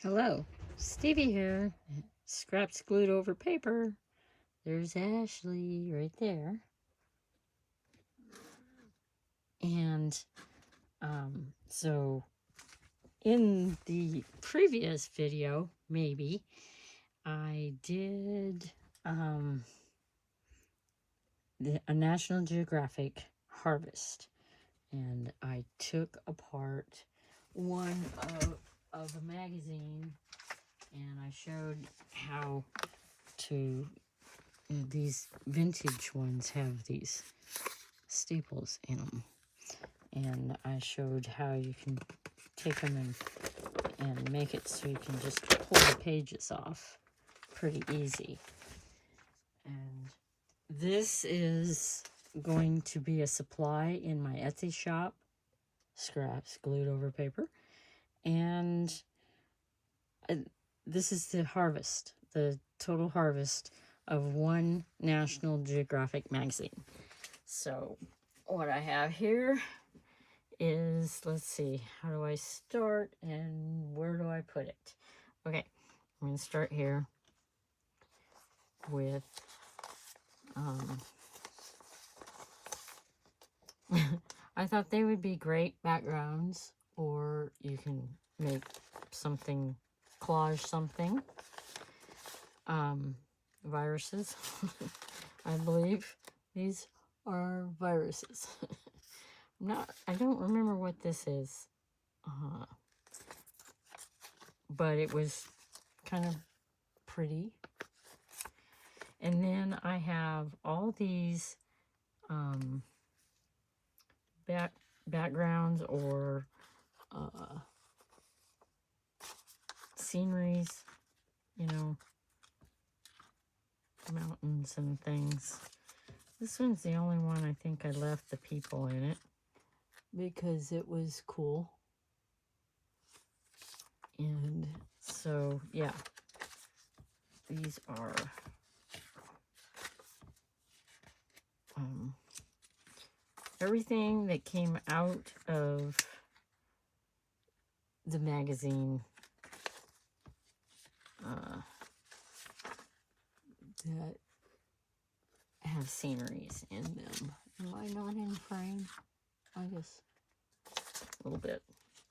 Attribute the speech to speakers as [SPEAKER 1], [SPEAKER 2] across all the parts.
[SPEAKER 1] Hello, Stevie here. Scraps glued over paper. There's Ashley right there. And so in the previous video, maybe, I did a National Geographic harvest. And I took apart one of a magazine and I showed how to, these vintage ones have these staples in them, and I showed how you can take them and make it so you can just pull the pages off pretty easy. And this is going to be a supply in my Etsy shop, scraps glued over paper, and this is the harvest, the total harvest of one National Geographic magazine. So what I have here is, let's see, how do I start and where do I put it? Okay, I'm going to start here with I thought they would be great backgrounds, or you can make something, collage something. Viruses. I believe these are viruses. I don't remember what this is. But it was kind of pretty. And then I have all these backgrounds or sceneries, you know, mountains and things. This one's the only one I think I left the people in it because it was cool. And so, yeah, these are everything that came out of the magazine that have sceneries in them. Am I not in frame? I guess a little bit.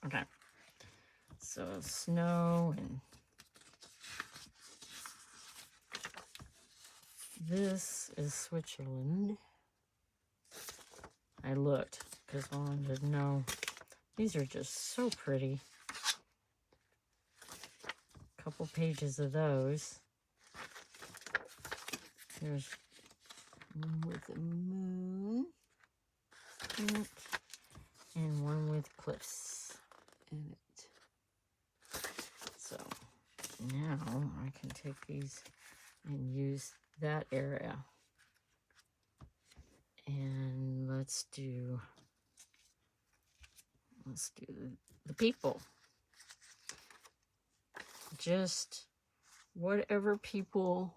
[SPEAKER 1] Okay. So snow, and this is Switzerland. I looked because I wanted to know. These are just so pretty. A couple pages of those. There's one with a moon in it, and one with cliffs in it. So now I can take these and use that area. And let's do the people. Just whatever people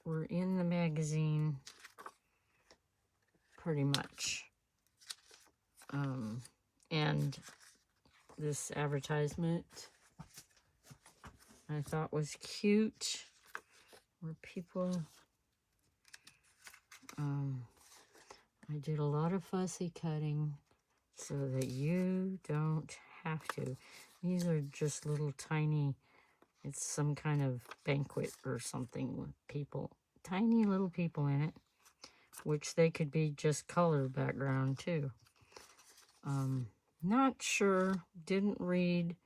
[SPEAKER 1] were in the magazine, pretty much. And this advertisement I thought was cute, where people, I did a lot of fussy cutting so that you don't have to. These are just little tiny, it's some kind of banquet or something with people, tiny little people in it, which they could be just color background too. Not sure, didn't read.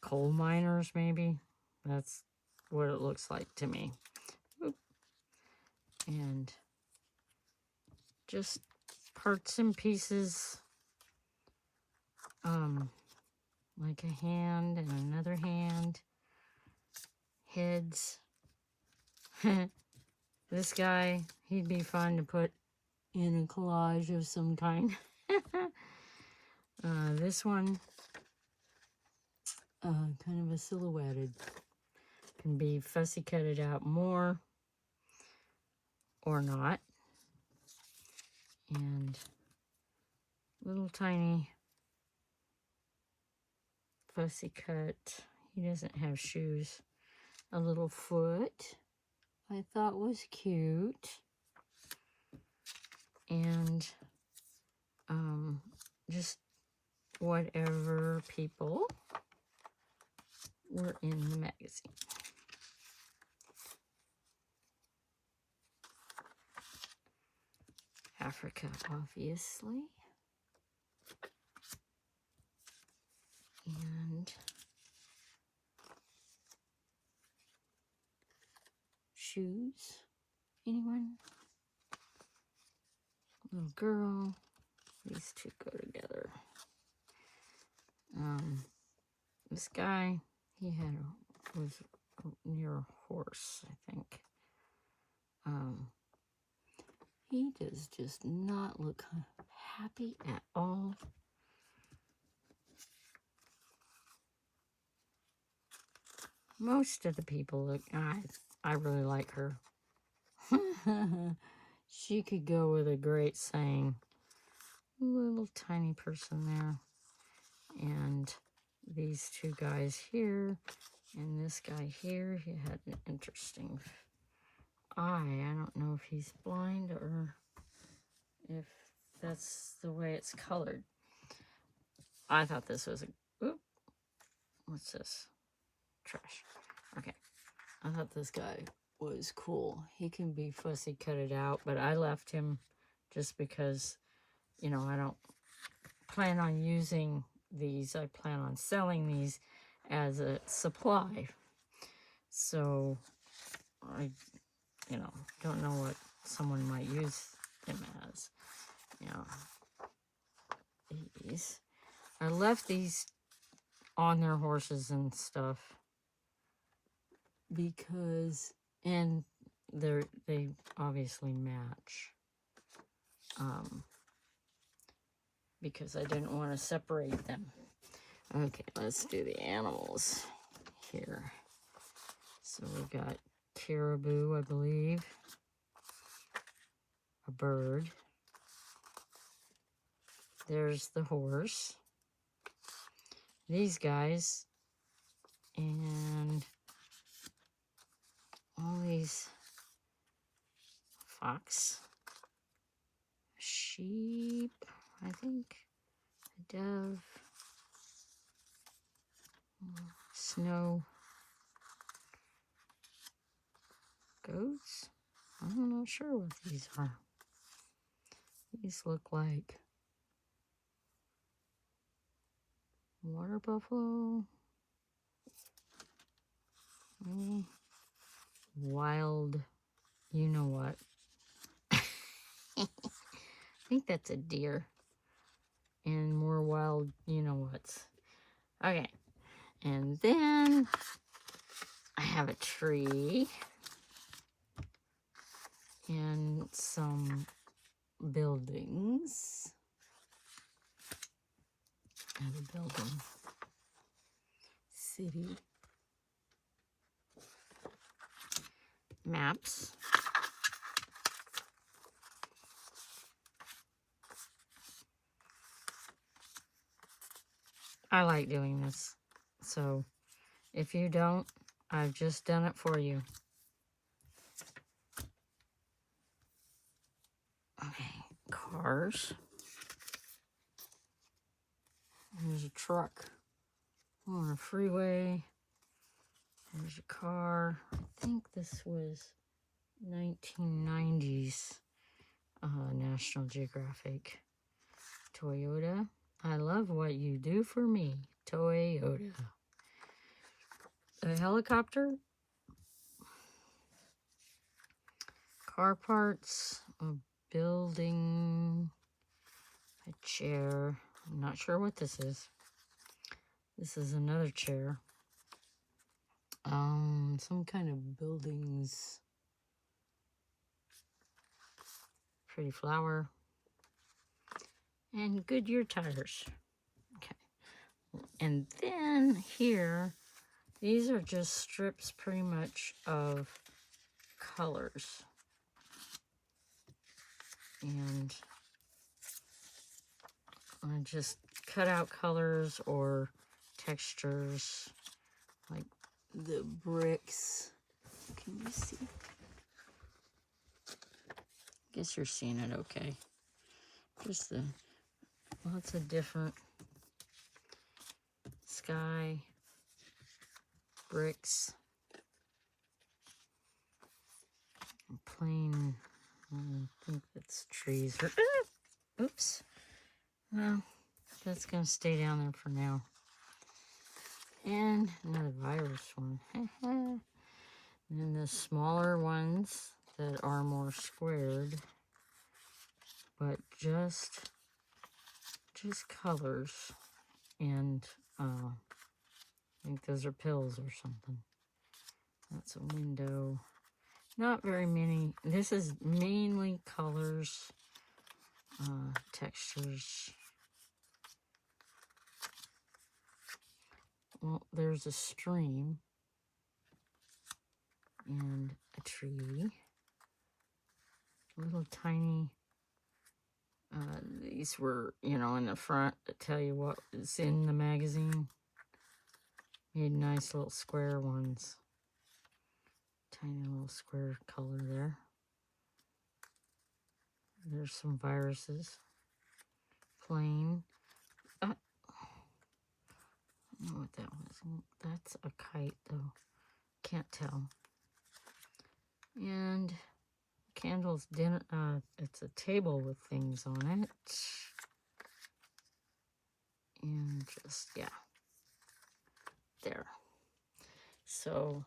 [SPEAKER 1] Coal miners, maybe. That's what it looks like to me. Oop. And just parts and pieces, like a hand and another hand, heads. This guy, he'd be fun to put in a collage of some kind. This one, kind of a silhouetted, can be fussy cutted out more or not. And little tiny fussy cut. He doesn't have shoes. A little foot I thought was cute. And just whatever people were in the magazine. Africa, obviously. And shoes. Anyone? Little girl. These two go together. This guy, he was near a horse, I think. He does just not look happy at all. Most of the people look, I really like her. She could go with a great saying. Little tiny person there. And these two guys here, and this guy here, he had an interesting eye. I don't know if he's blind or if that's the way it's colored. I thought this was what's this? Trash. Okay. I thought this guy was cool. He can be fussy cutted out, but I left him just because, you know, I don't plan on using these. I plan on selling these as a supply. So I, you know, don't know what someone might use them as. You know, these. I left these on their horses and stuff because, and they obviously match. Because I didn't want to separate them. Okay, let's do the animals here. So we got caribou, I believe. A bird. There's the horse. These guys. And all these fox. Sheep, I think. A dove. Snow. Goats? I'm not sure what these are. These look like water buffalo. Maybe wild, you know what. I think that's a deer. And more wild, you know what's. Okay. And then I have a tree. And some buildings. And a building. City. Maps. I like doing this. So if you don't, I've just done it for you. Okay, cars. There's a truck on a freeway. There's a car. I think this was 1990's National Geographic. Toyota. I love what you do for me. Toyota. A helicopter. Car parts. A building. A chair. I'm not sure what this is. This is another chair. Some kind of buildings. Pretty flower. And Goodyear tires. Okay. And then here, these are just strips pretty much of colors. And I just cut out colors or textures, like the bricks. Can you see? Guess you're seeing it okay. Just the lots of different sky, bricks, plain, I think that's trees. Oops. Well, that's going to stay down there for now. And another virus one. And then the smaller ones that are more squared, but just colors. And I think those are pills or something. That's a window. Not very many. This is mainly colors, textures. Well, there's a stream and a tree. Little tiny, these were, you know, in the front to tell you what is in the magazine. Made nice little square ones. Tiny little square color there. There's some viruses. Plain. I don't know what that was. That's a kite, though. Can't tell. And candles, dinner. It's a table with things on it. And just, yeah. There. So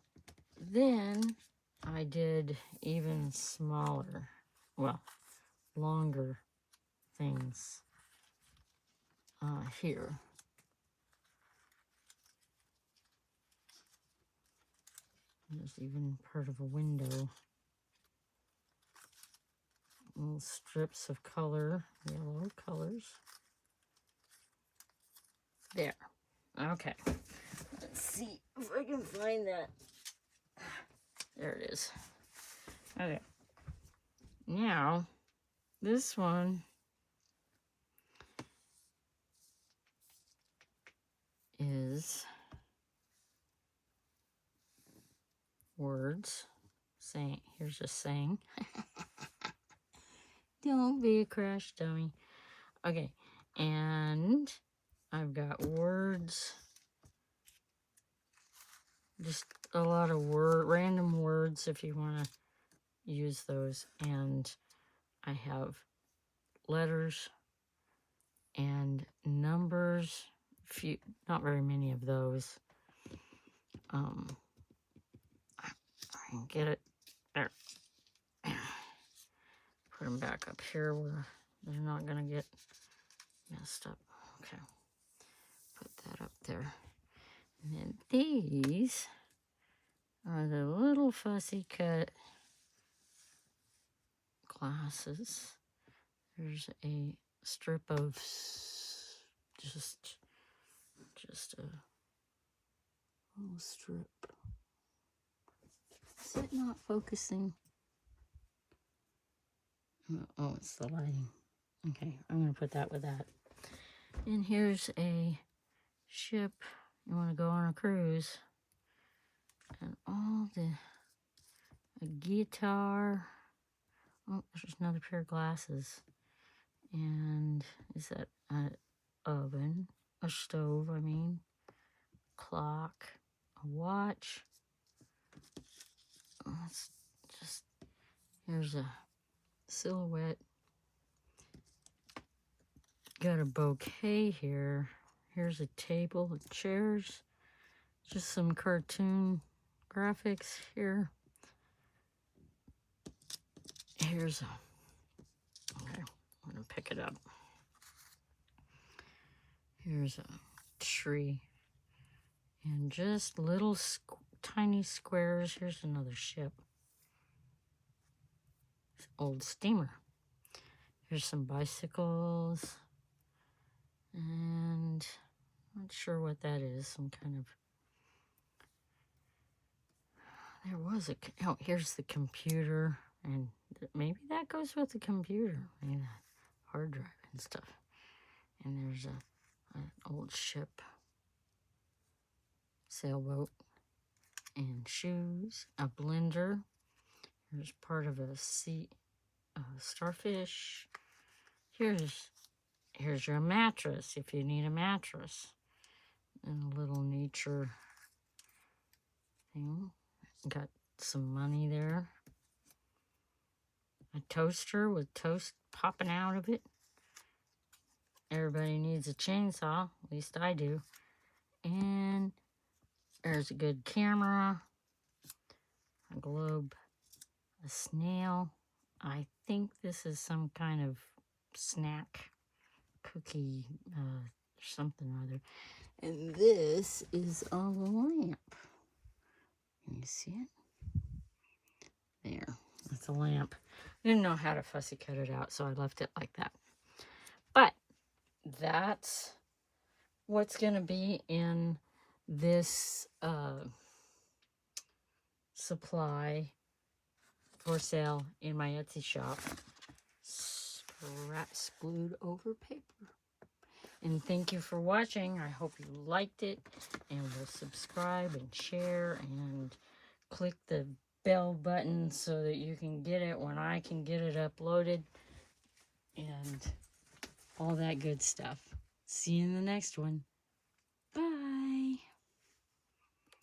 [SPEAKER 1] then I did even smaller, well, longer things here. There's even part of a window. Little strips of color, yellow colors. There. Okay. Let's see if I can find that. There it is. Okay. Now, this one is words. Saying, here's a saying. Don't be a crash dummy. Okay, and I've got words. Just a lot of random words if you want to use those. And I have letters and numbers. Few, not very many of those. I can get it there. Put them back up here where they're not going to get messed up. Okay. Put that up there. And then these are the little fussy cut glasses. There's a strip of just a little strip. Is it not focusing? Oh, it's the lighting. Okay, I'm going to put that with that. And here's a ship. You want to go on a cruise. And all a guitar. Oh, there's another pair of glasses. And is that an oven? A stove, I mean. Clock. A watch. Let's just, here's a silhouette. Got a bouquet here. Here's a table with chairs. Just some cartoon graphics here. Here's okay, I'm gonna pick it up. Here's a tree. And just little tiny squares. Here's another ship. Old steamer. Here's some bicycles. And not sure what that is. Some kind of, there was oh, here's the computer. And maybe that goes with the computer. Maybe that hard drive and stuff. And there's an old ship. sailboat, and shoes, a blender. Here's part of a sea starfish. Here's your mattress if you need a mattress. And a little nature thing. Got some money there. A toaster with toast popping out of it. Everybody needs a chainsaw, at least I do. And there's a good camera, a globe, a snail. I think this is some kind of snack cookie, something or other. And this is a lamp. Can you see it? There, that's a lamp. I didn't know how to fussy cut it out, so I left it like that. But that's what's going to be in this supply for sale in my Etsy shop. Glued over paper. And thank you for watching. I hope you liked it, and will subscribe and share and click the bell button so that you can get it when I can get it uploaded and all that good stuff. See you in the next one.